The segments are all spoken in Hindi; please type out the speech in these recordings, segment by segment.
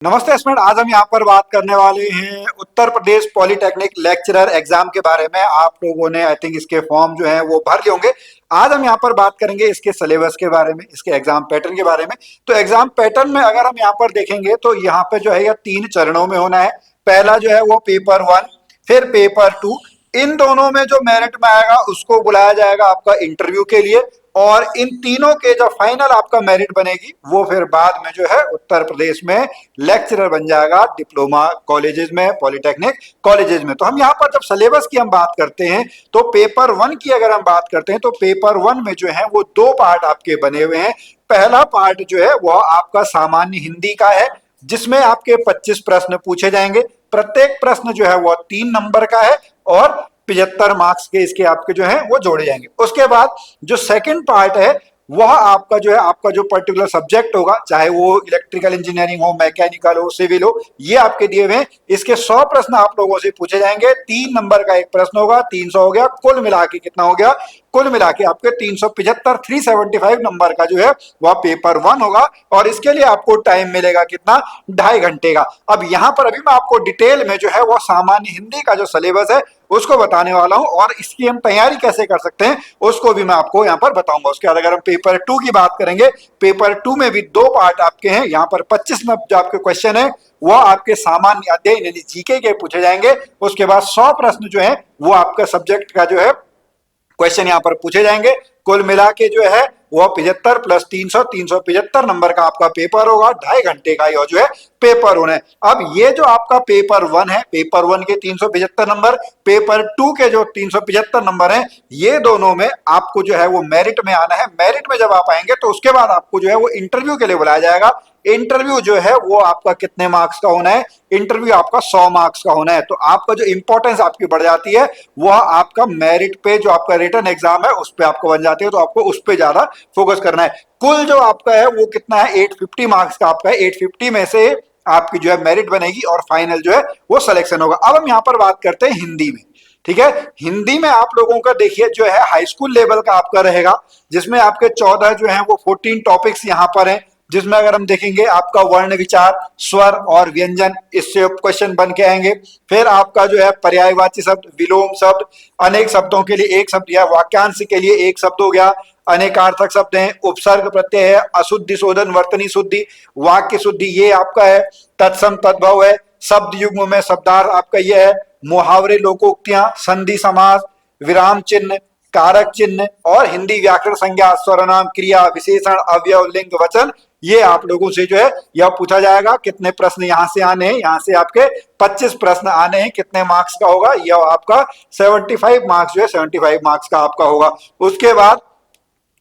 नमस्ते स्टूडेंट, आज हम यहाँ पर बात करने वाले हैं Uttar Pradesh polytechnic lecturer exam के बारे में। आप लोगों ने आई थिंक इसके फॉर्म जो है वो भर लिए होंगे। आज हम यहाँ पर बात करेंगे इसके सिलेबस के बारे में, इसके एग्जाम पैटर्न के बारे में। तो एग्जाम पैटर्न में अगर हम यहाँ पर देखेंगे तो यहाँ पे जो है यह 3 चरणों में होना है। पहला जो है वो पेपर 1, फिर पेपर 2। इन दोनों में जो मेरिट में आएगा उसको बुलाया जाएगा आपका इंटरव्यू के लिए, और इन तीनों के जो फाइनल आपका मेरिट बनेगी वो फिर बाद में जो है उत्तर प्रदेश में लेक्चरर बन जाएगा डिप्लोमा कॉलेजेस में, पॉलिटेक्निक कॉलेजेस में। तो हम यहाँ पर जब सिलेबस की हम बात करते हैं तो पेपर 1 की अगर हम बात करते हैं तो पेपर 1 में जो है वो 2 पार्ट आपके बने हुए हैं। पहला पार्ट जो है वो आपका सामान्य हिंदी का है, जिसमें आपके 25 प्रश्न पूछे जाएंगे। प्रत्येक प्रश्न जो है वो 3 नंबर का है और 75 मार्क्स के इसके आपके जो है वो जोड़े जाएंगे। उसके बाद जो सेकंड पार्ट है वह आपका जो है आपका जो पर्टिकुलर सब्जेक्ट होगा, चाहे वो इलेक्ट्रिकल इंजीनियरिंग हो, मैकेनिकल हो, सिविल हो, ये आपके दिए हुए हैं। इसके 100 प्रश्न आप लोगों से पूछे जाएंगे। 3 नंबर का एक प्रश्न होगा, 300 हो गया। कुल मिला के कितना हो गया? कुल मिला के आपके 375 375 नंबर का जो है वह पेपर 1 होगा। और इसके लिए आपको टाइम मिलेगा कितना? 2.5 घंटे का। अब यहाँ पर अभी मैं आपको डिटेल में जो है वह सामान्य हिंदी का जो सिलेबस है उसको बताने वाला हूं, और इसकी हम तैयारी कैसे कर सकते हैं उसको भी मैं आपको यहाँ पर बताऊंगा। उसके बाद अगर हम पेपर 2 की बात करेंगे, पेपर 2 में भी 2 पार्ट आपके हैं। यहाँ पर 25 में जो आपके क्वेश्चन है वो आपके सामान्य अध्ययन यानी जीके के पूछे जाएंगे। उसके बाद 100 प्रश्न जो है वो आपका सब्जेक्ट का जो है क्वेश्चन यहाँ पर पूछे जाएंगे। कुल मिला के जो है वो 75 प्लस 300 375 नंबर का आपका पेपर होगा। 2.5 घंटे का ये जो है पेपर होना है। अब ये जो आपका पेपर 1 है, पेपर 1 के 375 नंबर, पेपर 2 के जो 375 नंबर हैं, ये दोनों में आपको जो है वो मेरिट में आना है। मेरिट में जब आप आएंगे तो उसके बाद आपको जो है वो इंटरव्यू के लिए बुलाया जाएगा। इंटरव्यू जो है वो आपका कितने मार्क्स का होना है? इंटरव्यू आपका 100 मार्क्स का होना है। तो आपका जो इंपॉर्टेंस आपकी बढ़ जाती है वह आपका मेरिट पे जो आपका रिटन एग्जाम है उस पे आपको बन जाती है। तो आपको उस पे ज्यादा फोकस करना है। कुल जो आपका है वो कितना है? 850 मार्क्स का आपका है। 850 में से आपकी जो है मेरिट बनेगी और फाइनल जो है वो सिलेक्शन होगा। अब हम यहाँ पर बात करते हैं हिंदी में। ठीक है, हिंदी में आप लोगों का देखिए जो है हाई स्कूल लेवल का आपका रहेगा, जिसमें आपके 14 जो है वो 14 टॉपिक्स यहाँ पर हैं। जिसमें अगर हम देखेंगे आपका वर्ण विचार, स्वर और व्यंजन, इससे क्वेश्चन बन के आएंगे। फिर आपका जो है पर्यायवाची शब्द, विलोम शब्द, अनेक शब्दों के लिए एक शब्द या वाक्यांश के लिए एक शब्द हो गया, अनेकार्थक शब्द हैं, उपसर्ग प्रत्यय है, अशुद्धि शोधन, वर्तनी शुद्धि, वाक्य शुद्धि ये आपका है, तत्सम तद्भव है, शब्द युग्म में शब्दार्थ आपका ये है, मुहावरे, लोकोक्तियां, संधि समास, विराम चिन्ह, कारक चिन्ह और हिंदी व्याकरण, संज्ञा, सर्वनाम, क्रिया, विशेषण, अवयव, लिंग, वचन, ये आप लोगों से जो है यह पूछा जाएगा। कितने प्रश्न यहाँ से आने हैं? यहाँ से आपके 25 प्रश्न आने हैं। कितने मार्क्स का होगा? यह आपका 75 मार्क्स जो है 75 मार्क्स का आपका होगा। उसके बाद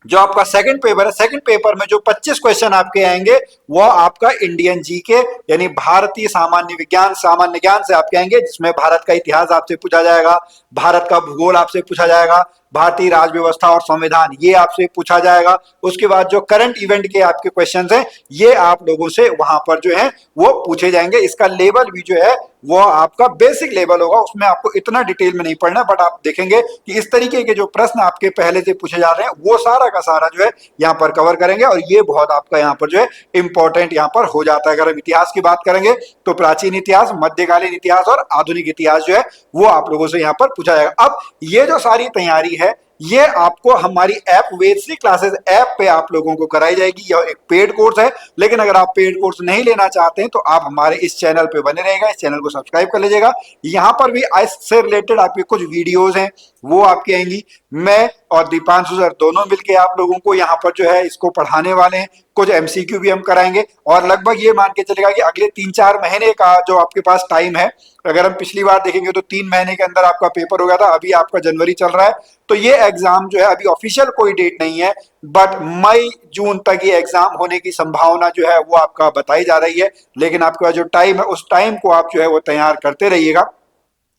जो आपका सेकंड पेपर है, सेकंड पेपर में जो 25 क्वेश्चन आपके आएंगे वो आपका इंडियन जीके यानी भारतीय सामान्य विज्ञान, सामान्य ज्ञान से आपके आएंगे, जिसमें भारत का इतिहास आपसे पूछा जाएगा, भारत का भूगोल आपसे पूछा जाएगा, भारतीय राज व्यवस्था और संविधान ये आपसे पूछा जाएगा। उसके बाद जो करंट इवेंट के आपके क्वेश्चंस हैं ये आप लोगों से वहां पर जो है वो पूछे जाएंगे। इसका लेवल भी जो है वो आपका बेसिक लेवल होगा, उसमें आपको इतना डिटेल में नहीं पढ़ना, बट आप देखेंगे कि इस तरीके के जो प्रश्न आपके पहले से पूछे जा रहे हैं वो सारा का सारा जो है यहाँ पर कवर करेंगे। और ये बहुत आपका यहाँ पर जो है इंपॉर्टेंट यहाँ पर हो जाता है। अगर हम इतिहास की बात करेंगे तो प्राचीन इतिहास, मध्यकालीन इतिहास और आधुनिक इतिहास जो है वो आप लोगों से यहाँ पर पूछा जाएगा। अब ये जो सारी तैयारी है ये आपको हमारी ऐप वेदश्री क्लासेस ऐप पे आप लोगों को कराई जाएगी। यह एक पेड कोर्स है, लेकिन अगर आप पेड कोर्स नहीं लेना चाहते हैं तो आप हमारे इस चैनल पे बने रहेगा, इस चैनल को सब्सक्राइब कर लीजिएगा। यहाँ पर भी इससे रिलेटेड आपके कुछ वीडियोस हैं वो आपकी आएंगी। मैं और दीपांशु सर दोनों मिलके आप लोगों को यहाँ पर जो है इसको पढ़ाने वाले हैं। कुछ एमसीक्यू भी हम कराएंगे और लगभग ये मान के चलेगा कि अगले 3-4 महीने का जो आपके पास टाइम है। अगर हम पिछली बार देखेंगे तो 3 महीने के अंदर आपका पेपर हो गया था, अभी आपका जनवरी चल रहा है। तो ये एग्जाम जो है अभी ऑफिशियल कोई डेट नहीं है, बट मई जून तक ये एग्जाम होने की संभावना जो है वो आपका बताई जा रही है। लेकिन आपके पास जो टाइम है उस टाइम को आप जो है वो तैयार करते रहिएगा,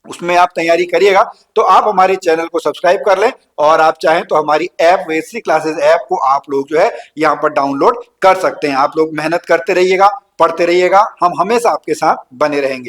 उसमें आप तैयारी करिएगा। तो आप हमारे चैनल को सब्सक्राइब कर लें और आप चाहें तो हमारी ऐप वेदश्री क्लासेस ऐप को आप लोग जो है यहाँ पर डाउनलोड कर सकते हैं। आप लोग मेहनत करते रहिएगा, पढ़ते रहिएगा, हम हमेशा आपके साथ बने रहेंगे।